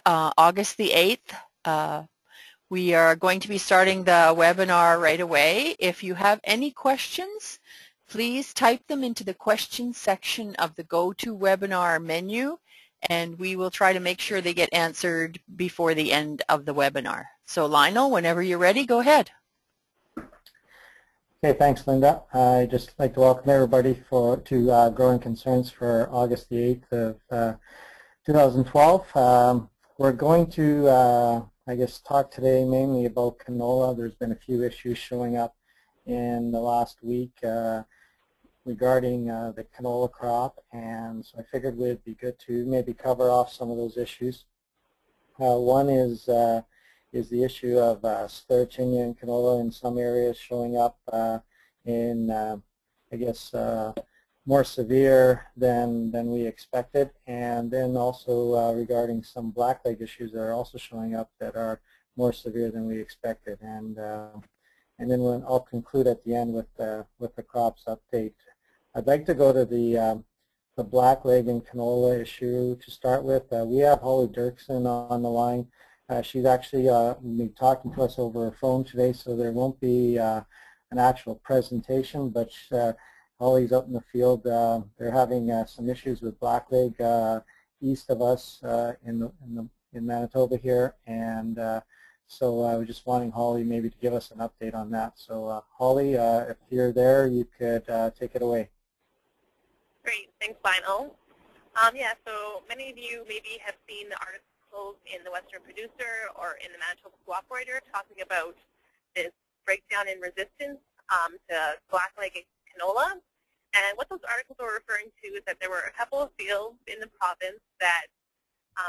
August the 8th. We are going to be starting the webinar right away. If you have any questions, please type them into the questions section of the GoToWebinar menu, and we will try to make sure they get answered before the end of the webinar. So Lionel, whenever you're ready, go ahead. Okay, thanks, Linda. I'd just like to welcome everybody to Growing Concerns for August the 8th of 2012. We're going to, I guess, talk today mainly about canola. There's been a few issues showing up in the last week regarding the canola crop, and so I figured it would be good to maybe cover off some of those issues. One is the issue of sclerotinia in canola in some areas showing up in, I guess, more severe than we expected, and then also regarding some blackleg issues that are also showing up that are more severe than we expected, and then I'll conclude at the end with the crops update. I'd like to go to the blackleg and canola issue to start with. We have Holly Dirksen on the line. She's actually been talking to us over her phone today, so there won't be an actual presentation, but Holly's out in the field. They're having some issues with blackleg east of us in Manitoba here, and so I was just wanting Holly maybe to give us an update on that. So Holly, if you're there, you could take it away. Great, thanks, Lionel. Yeah, so many of you maybe have seen the articles in the Western Producer or in the Manitoba Cooperator talking about this breakdown in resistance to blackleg and canola. And what those articles were referring to is that there were a couple of fields in the province that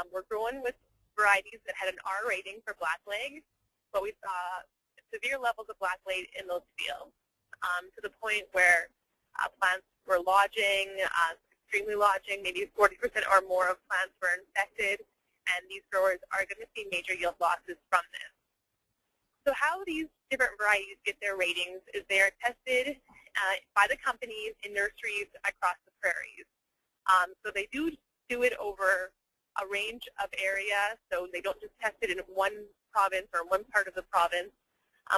were grown with varieties that had an R rating for blackleg, but we saw severe levels of blackleg in those fields to the point where plants were lodging, extremely lodging, maybe 40% or more of plants were infected, and these growers are going to see major yield losses from this. So how these different varieties get their ratings is they are tested by the companies in nurseries across the prairies. So they do it over a range of areas, so they don't just test it in one province or one part of the province.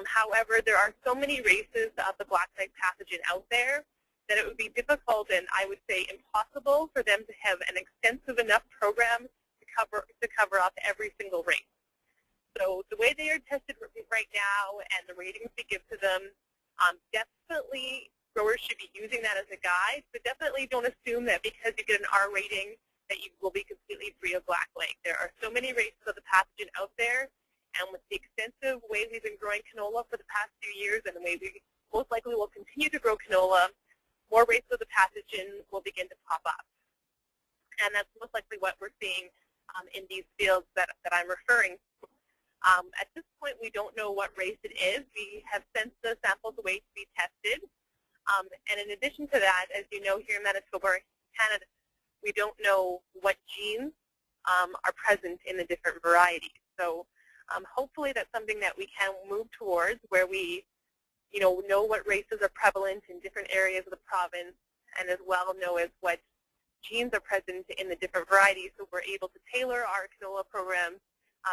However, there are so many races of the blackleg pathogen out there that it would be difficult and I would say impossible for them to have an extensive enough program to cover up every single race. So the way they are tested right now and the ratings we give to them, definitely growers should be using that as a guide, but definitely don't assume that because you get an R rating that you will be completely free of blackleg. There are so many races of the pathogen out there, and with the extensive way we've been growing canola for the past few years and the way we most likely will continue to grow canola, more races of the pathogen will begin to pop up. And that's most likely what we're seeing in these fields that I'm referring to. At this point, we don't know what race it is. We have sent the samples away to be tested. And in addition to that, as you know, here in Manitoba or Canada, we don't know what genes are present in the different varieties. So hopefully that's something that we can move towards where we know what races are prevalent in different areas of the province and as well know as what genes are present in the different varieties so we're able to tailor our canola program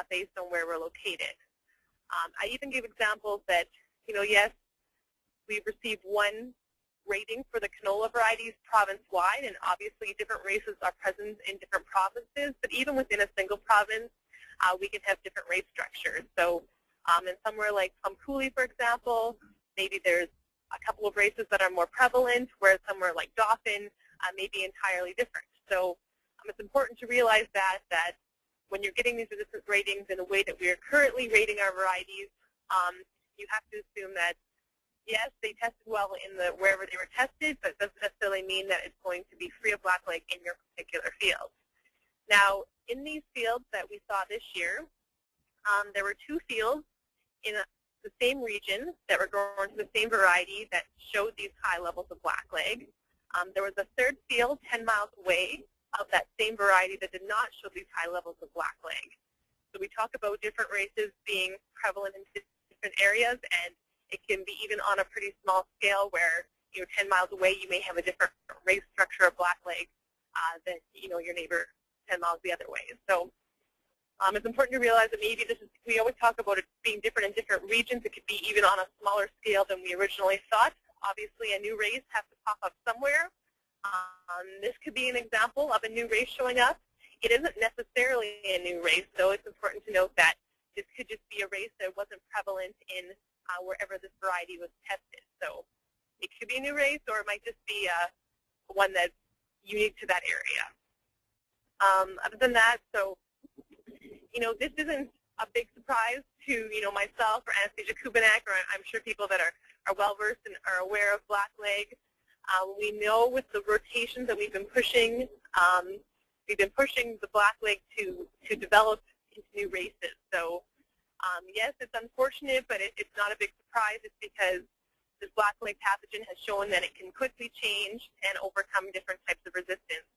based on where we're located. I even give examples that, yes, we've received one rating for the canola varieties province-wide, and obviously different races are present in different provinces, but even within a single province, we can have different race structures. So in somewhere like Plum-Coulee, for example, maybe there's a couple of races that are more prevalent, whereas somewhere like Dauphin may be entirely different. So it's important to realize that when you're getting these resistance ratings in the way that we are currently rating our varieties, you have to assume that, yes, they tested well in wherever they were tested, but it doesn't necessarily mean that it's going to be free of blackleg in your particular field. Now, in these fields that we saw this year, there were two fields in the same region that were grown to the same variety that showed these high levels of blackleg. There was a third field 10 miles away of that same variety that did not show these high levels of blackleg. So we talk about different races being prevalent in different areas, and it can be even on a pretty small scale where 10 miles away you may have a different race structure of blackleg than your neighbor 10 miles the other way. So It's important to realize that maybe this is, we always talk about it being different in different regions. It could be even on a smaller scale than we originally thought. Obviously, a new race has to pop up somewhere. This could be an example of a new race showing up. It isn't necessarily a new race, so it's important to note that this could just be a race that wasn't prevalent in wherever this variety was tested. So it could be a new race, or it might just be one that's unique to that area. Other than that, so this isn't a big surprise to myself or Anastasia Kubanak, or I'm sure people that are well versed and are aware of blackleg. We know with the rotations that we've been pushing the blackleg to develop into new races. So yes, it's unfortunate, but it's not a big surprise. It's because this blackleg pathogen has shown that it can quickly change and overcome different types of resistance.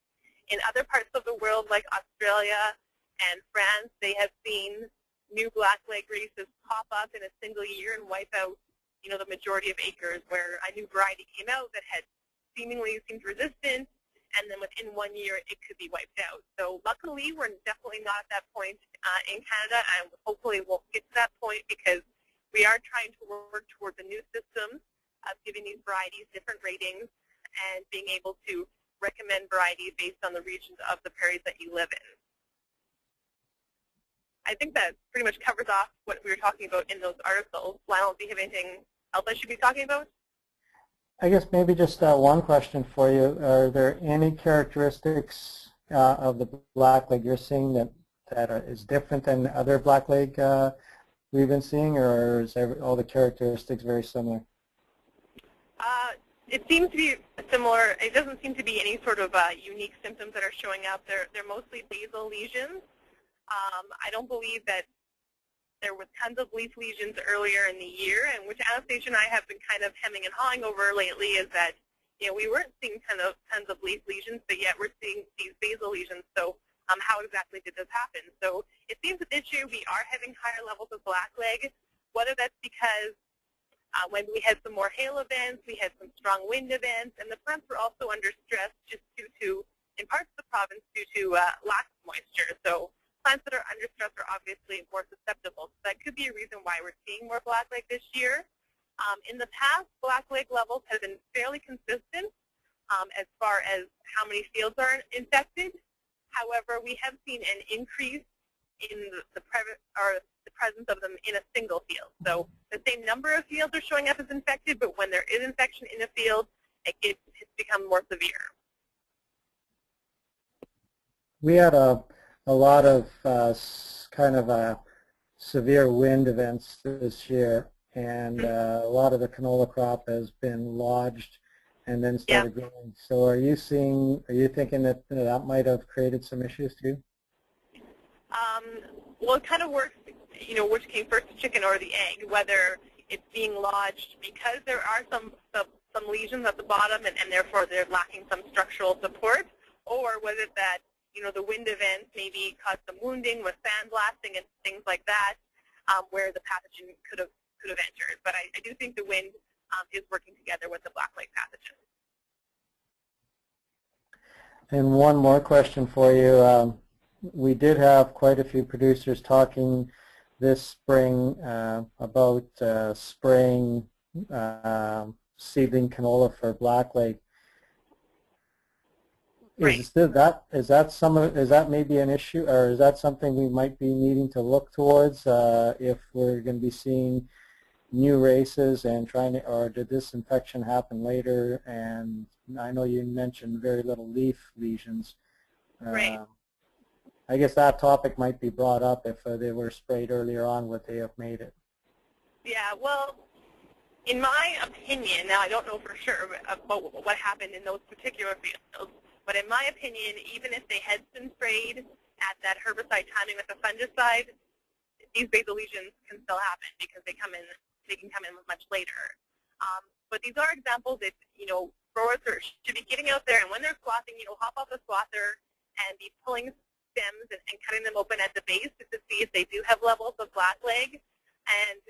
In other parts of the world, like Australia and France, they have seen new blackleg races pop up in a single year and wipe out, the majority of acres, where a new variety came out that had seemingly seemed resistant, and then within 1 year it could be wiped out. So luckily, we're definitely not at that point in Canada, and hopefully we'll get to that point, because we are trying to work towards a new system of giving these varieties different ratings and being able to recommend varieties based on the regions of the prairies that you live in. I think that pretty much covers off what we were talking about in those articles. Lionel, do you have anything else I should be talking about? I guess maybe just one question for you. Are there any characteristics of the blackleg you're seeing that is different than other blackleg we've been seeing, or is all the characteristics very similar? It seems to be similar. It doesn't seem to be any sort of unique symptoms that are showing up. They're mostly basal lesions. I don't believe that there was tons of leaf lesions earlier in the year, and which Anastasia and I have been kind of hemming and hawing over lately, is that we weren't seeing tons of leaf lesions, but yet we're seeing these basal lesions. So how exactly did this happen? So it seems that this year we are having higher levels of blackleg, whether that's because when we had some more hail events, we had some strong wind events, and the plants were also under stress just due to, in parts of the province, due to lack of moisture. So plants that are under stress are obviously more susceptible. So that could be a reason why we're seeing more blackleg this year. In the past, blackleg levels have been fairly consistent as far as how many fields are infected. However, we have seen an increase in the presence of them in a single field. So the same number of fields are showing up as infected, but when there is infection in a field, it's become more severe. We had a lot of severe wind events this year, and a lot of the canola crop has been lodged and then started growing. So are you thinking that that might have created some issues too? Well, it kind of works, which came first, the chicken or the egg, whether it's being lodged because there are some lesions at the bottom and therefore they're lacking some structural support, or whether that, the wind event maybe caused some wounding with sandblasting and things like that, where the pathogen could have entered. But I do think the wind is working together with the blackleg pathogen. And one more question for you. We did have quite a few producers talking this spring about spraying seedling canola for blackleg. Right. Is that maybe an issue, or is that something we might be needing to look towards if we're going to be seeing new races and or did this infection happen later? And I know you mentioned very little leaf lesions. Right. I guess that topic might be brought up if they were sprayed earlier on, would they have made it? Yeah, well, in my opinion, now I don't know for sure about what happened in those particular fields, but in my opinion, even if they had been sprayed at that herbicide timing with the fungicide, these basal lesions can still happen because they can come in much later. But these are examples that, growers should be getting out there, and when they're swathing, hop off the swather and be pulling stems and cutting them open at the base to see if they do have levels of blackleg. And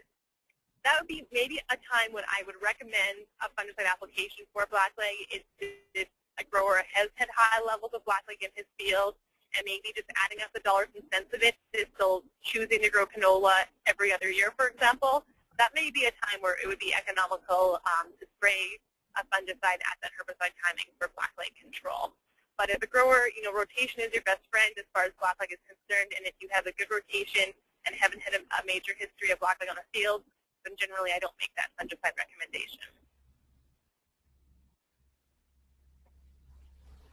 that would be maybe a time when I would recommend a fungicide application for blackleg if a grower has had high levels of blackleg in his field and maybe just adding up the dollars and cents of it is still choosing to grow canola every other year, for example, that may be a time where it would be economical to spray a fungicide at that herbicide timing for blackleg control. But as a grower, rotation is your best friend as far as blackleg is concerned, and if you have a good rotation and haven't had a major history of blackleg on the field, then generally I don't make that fungicide recommendation.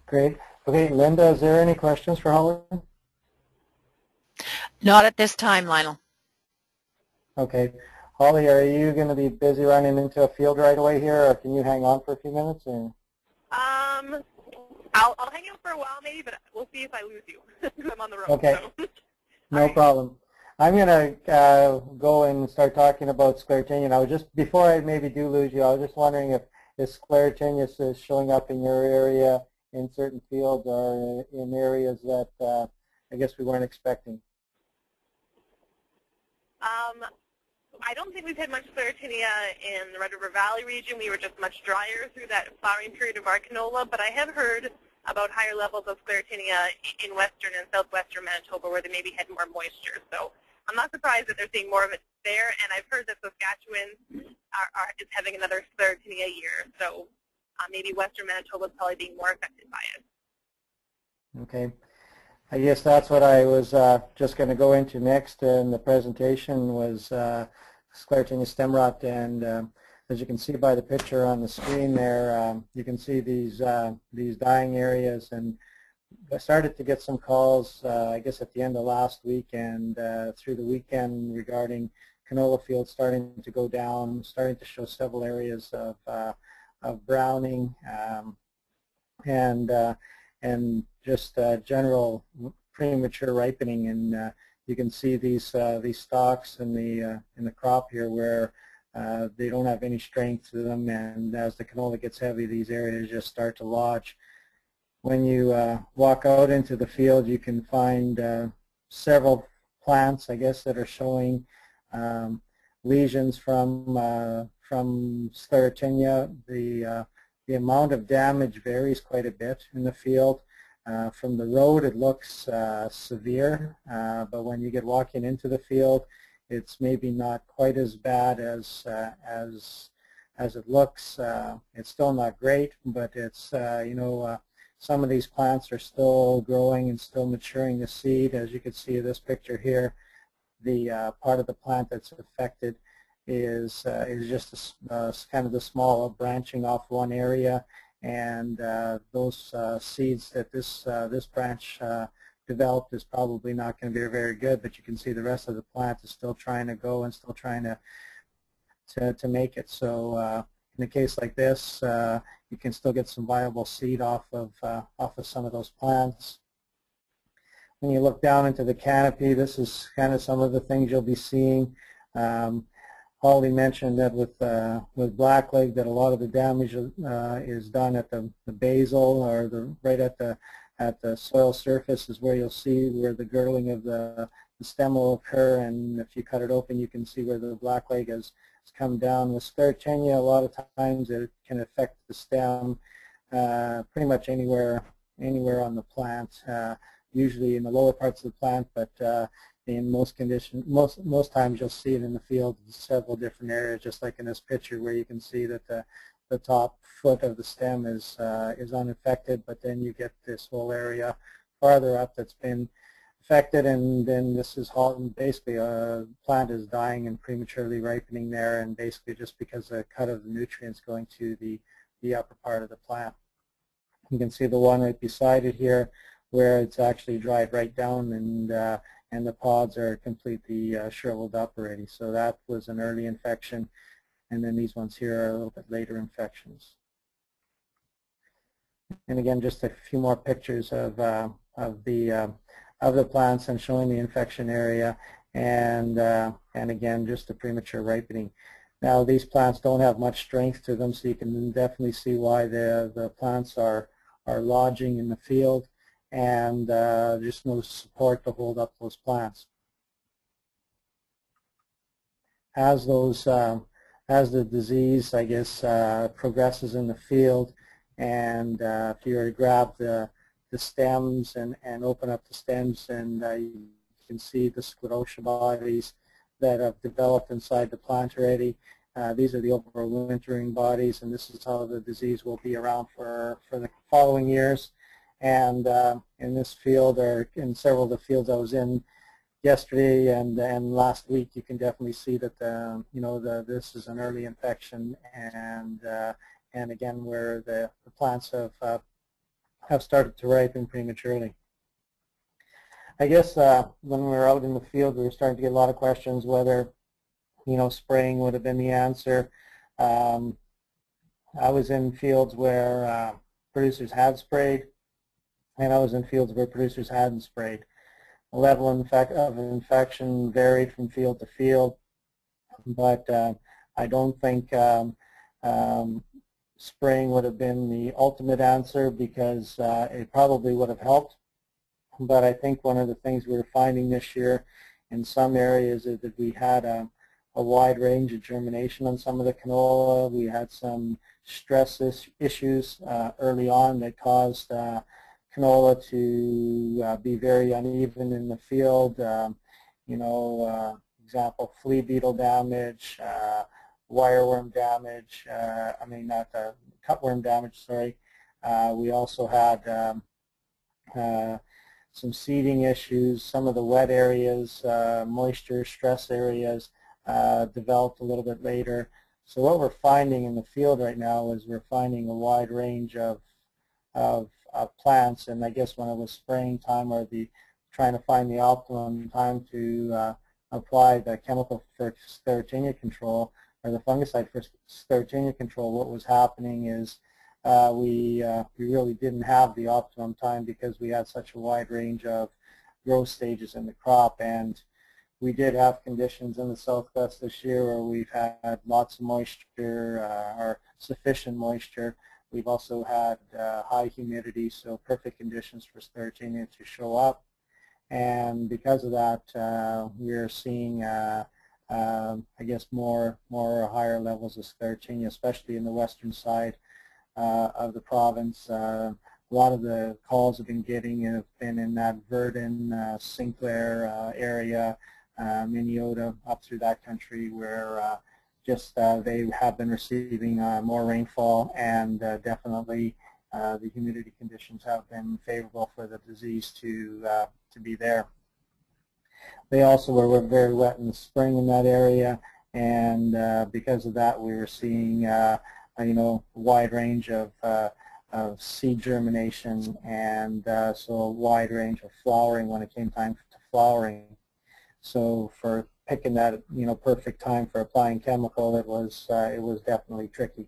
Great. Okay, Linda, is there any questions for Holly? Not at this time, Lionel. Okay. Holly, are you going to be busy running into a field right away here, or can you hang on for a few minutes? Or? I'll hang out for a while maybe, but we'll see if I lose you because I'm on the road. Okay. So. No problem. I'm going to go and start talking about sclerotinia. Now, just before I maybe do lose you, I was just wondering if sclerotinia is showing up in your area in certain fields or in areas that I guess we weren't expecting. I don't think we've had much sclerotinia in the Red River Valley region. We were just much drier through that flowering period of our canola, but I have heard about higher levels of sclerotinia in western and southwestern Manitoba where they maybe had more moisture. So I'm not surprised that they're seeing more of it there, and I've heard that Saskatchewan is having another sclerotinia year. So maybe western Manitoba is probably being more affected by it. Okay. I guess that's what I was just going to go into next in the presentation was sclerotinia stem rot, and as you can see by the picture on the screen there, you can see these dying areas, and I started to get some calls I guess at the end of last week and through the weekend regarding canola fields starting to go down, starting to show several areas of browning and just general premature ripening, and you can see these stalks in the crop here where they don't have any strength to them, and as the canola gets heavy, these areas just start to lodge. When you walk out into the field, you can find several plants, I guess, that are showing lesions from sclerotinia. The amount of damage varies quite a bit in the field. From the road, it looks severe, but when you get walking into the field, it's maybe not quite as bad as it looks. It's still not great, but it's some of these plants are still growing and still maturing the seed. As you can see in this picture here, the part of the plant that's affected is just kind of the small branching off one area, and those seeds that this branch developed is probably not going to be very good, but you can see the rest of the plant is still trying to go and still trying to make it. So in a case like this, you can still get some viable seed off of some of those plants. When you look down into the canopy, this is kind of some of the things you'll be seeing. Holly mentioned that with blackleg that a lot of the damage is done at the basal or right at the soil surface is where you'll see where the girdling of the stem will occur, and if you cut it open you can see where the blackleg has come down. With sclerotinia, a lot of times it can affect the stem pretty much anywhere on the plant, usually in the lower parts of the plant, but in most conditions, most times you'll see it in the field in several different areas, just like in this picture where you can see that the top foot of the stem is unaffected, but then you get this whole area farther up that's been affected, and then this is basically a plant is dying and prematurely ripening there, and basically just because the cut of the nutrients going to the upper part of the plant. You can see the one right beside it here where it's actually dried right down, and the pods are completely shriveled up already. So that was an early infection, and then these ones here are a little bit later infections. And again, just a few more pictures of the plants and showing the infection area, and again just the premature ripening. Now these plants don't have much strength to them, so you can definitely see why the plants are lodging in the field, and just no support to hold up those plants. As the disease, I guess, progresses in the field, and if you were to grab the the stems and open up the stems, and you can see the sclerotia bodies that have developed inside the plant already. These are the overwintering bodies, and this is how the disease will be around for the following years. And in this field, or in several of the fields I was in yesterday and last week, you can definitely see that this is an early infection, and again where the plants have started to ripen prematurely. I guess when we were out in the field, we were starting to get a lot of questions whether spraying would have been the answer. I was in fields where producers had sprayed, and I was in fields where producers hadn't sprayed. The level of infection varied from field to field, but I don't think spraying would have been the ultimate answer, because it probably would have helped. But I think one of the things we were finding this year in some areas is that we had a wide range of germination on some of the canola. We had some stress issues early on that caused canola to be very uneven in the field. Example, flea beetle damage, wireworm damage, cutworm damage, sorry. We also had some seeding issues. Some of the wet areas, moisture stress areas, developed a little bit later. So what we're finding in the field right now is we're finding a wide range of plants, and I guess when it was spraying time, or trying to find the optimum time to apply the chemical for Sclerotinia control, or the fungicide for Sclerotinia control, what was happening is we really didn't have the optimum time, because we had such a wide range of growth stages in the crop. And we did have conditions in the southwest this year where we've had lots of moisture, or sufficient moisture. We've also had high humidity, so perfect conditions for Sclerotinia to show up. And because of that, we're seeing, I guess, more higher levels of Sclerotinia, especially in the western side of the province. A lot of the calls have been in that Verdon, Sinclair area, Minnesota, up through that country, where they have been receiving more rainfall, and definitely the humidity conditions have been favorable for the disease to be there. They also were very wet in the spring in that area, and because of that, we were seeing a wide range of seed germination, and so a wide range of flowering when it came time to flowering. So for picking that perfect time for applying chemical, it was definitely tricky.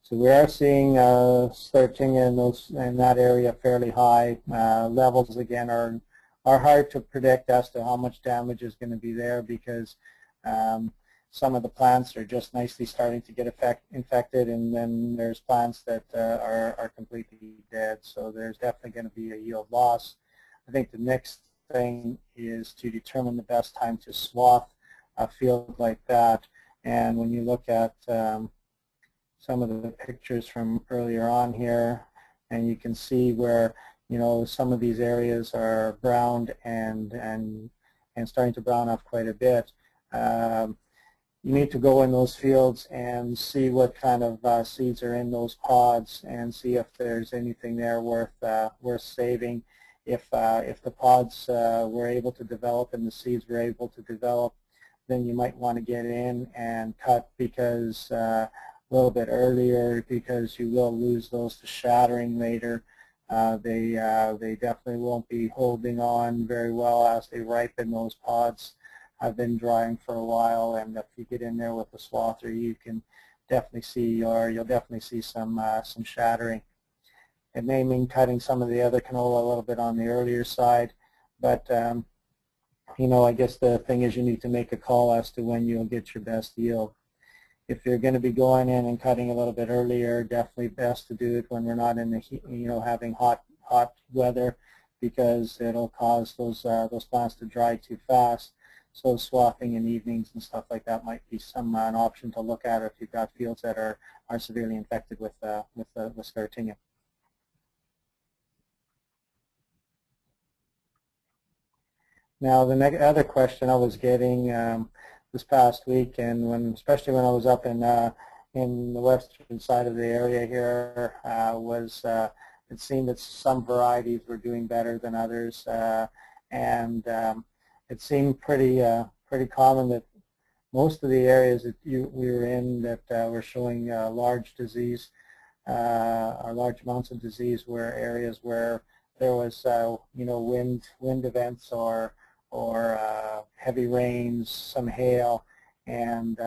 So we are seeing Sclerotinia in that area fairly high. Levels again are hard to predict as to how much damage is going to be there, because some of the plants are just nicely starting to get infected, and then there's plants that are completely dead. So there's definitely going to be a yield loss. I think the next thing is to determine the best time to swath a field like that. And when you look at some of the pictures from earlier on here, and you can see where some of these areas are browned and starting to brown off quite a bit. You need to go in those fields and see what kind of seeds are in those pods, and see if there's anything there worth saving. If the pods were able to develop and the seeds were able to develop, then you might want to get in and cut because a little bit earlier, because you will lose those to shattering later. They definitely won't be holding on very well as they ripen. Those pods have been drying for a while, and if you get in there with a swather, you can definitely see, or you'll definitely see some shattering. It may mean cutting some of the other canola a little bit on the earlier side, but I guess the thing is you need to make a call as to when you'll get your best yield. If you're going to be going in and cutting a little bit earlier, definitely best to do it when we're not in the heat, having hot weather, because it'll cause those plants to dry too fast. So swathing in evenings and stuff like that might be an option to look at if you've got fields that are severely infected with Sclerotinia. Now, the other question I was getting this past week, and especially when I was up in the western side of the area here, was it seemed that some varieties were doing better than others, and it seemed pretty common that most of the areas that we were in that were showing large disease or large amounts of disease were areas where there was wind events or heavy rains, some hail, and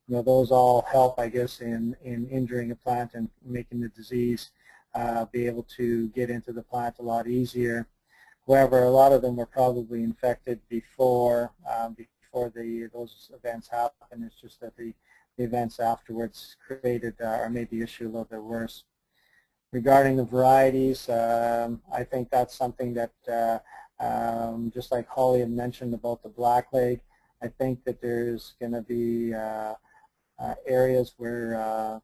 those all help, I guess, in injuring a plant and making the disease be able to get into the plant a lot easier. However, a lot of them were probably infected before those events happened. It's just that the events afterwards created or made the issue a little bit worse. Regarding the varieties, I think that's something that just like Holly had mentioned about the blackleg, I think that there's going to be areas where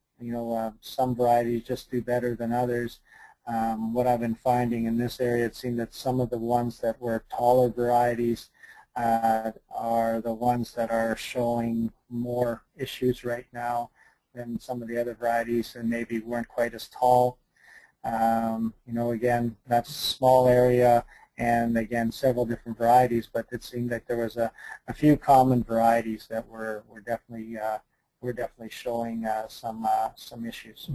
some varieties just do better than others. What I've been finding in this area, it seemed that some of the ones that were taller varieties are the ones that are showing more issues right now than some of the other varieties and maybe weren't quite as tall. Again, that's a small area and again several different varieties, but it seemed like there was a few common varieties that were definitely showing some issues.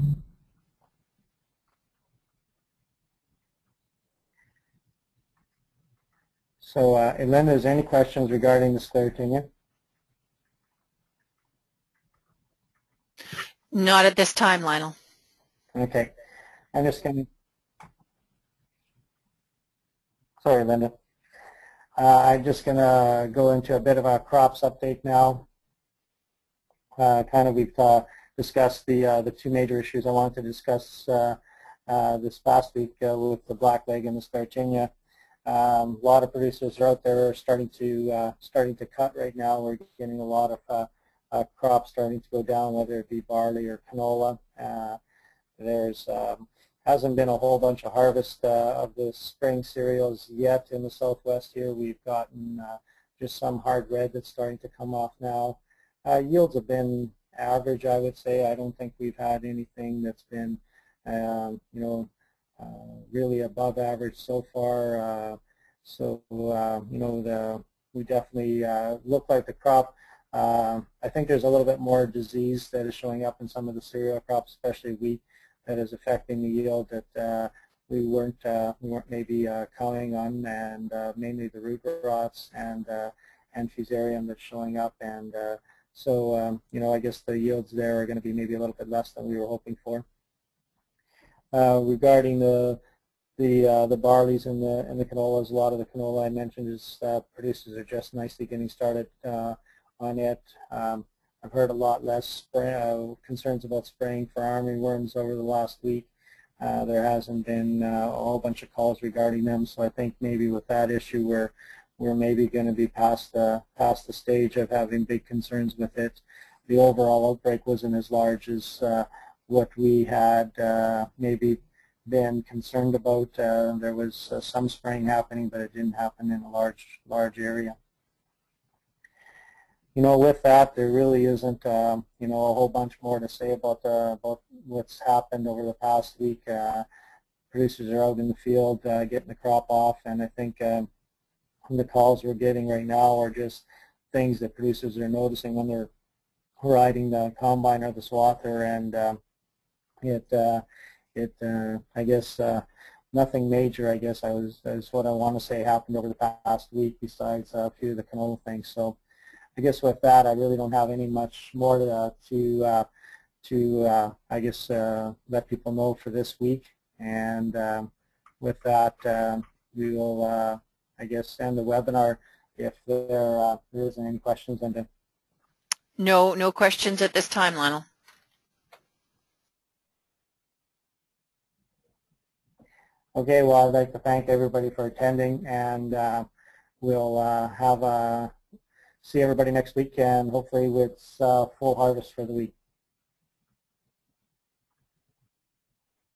So, Elena, is there any questions regarding the sclerotinia? Not at this time, Lionel. Okay. I'm just going to, sorry, Linda. I'm just going to go into a bit of a crops update now. We've discussed the two major issues I wanted to discuss this past week with the blackleg and the sclerotinia. A lot of producers are out there starting to cut right now. We're getting a lot of crops starting to go down, whether it be barley or canola. There's hasn't been a whole bunch of harvest of the spring cereals yet in the southwest here. We've gotten just some hard red that's starting to come off now. Yields have been average, I would say. I don't think we've had anything that's been really above average so far. We definitely look like the crop. I think there's a little bit more disease that is showing up in some of the cereal crops, especially wheat, that is affecting the yield that we weren't maybe counting on, and mainly the root rots and fusarium that's showing up, and I guess the yields there are going to be maybe a little bit less than we were hoping for. Regarding the barleys and the canolas, a lot of the canola I mentioned is producers are just nicely getting started on it. I've heard a lot less concerns about spraying for armyworms over the last week. There hasn't been a whole bunch of calls regarding them, so I think maybe with that issue we're maybe going to be past the stage of having big concerns with it. The overall outbreak wasn't as large as what we had maybe been concerned about. There was some spraying happening, but it didn't happen in a large area. With that, there really isn't, a whole bunch more to say about what's happened over the past week. Producers are out in the field getting the crop off, and I think the calls we're getting right now are just things that producers are noticing when they're riding the combine or the swather, and I guess nothing major, I guess, is what I want to say happened over the past week besides a few of the canola things. So I guess with that, I really don't have any much more to I guess let people know for this week. And with that, we will I guess end the webinar if there isn't any questions. Linda. No questions at this time, Lionel. Okay, well, I'd like to thank everybody for attending, and we'll see everybody next week, and hopefully with full harvest for the week.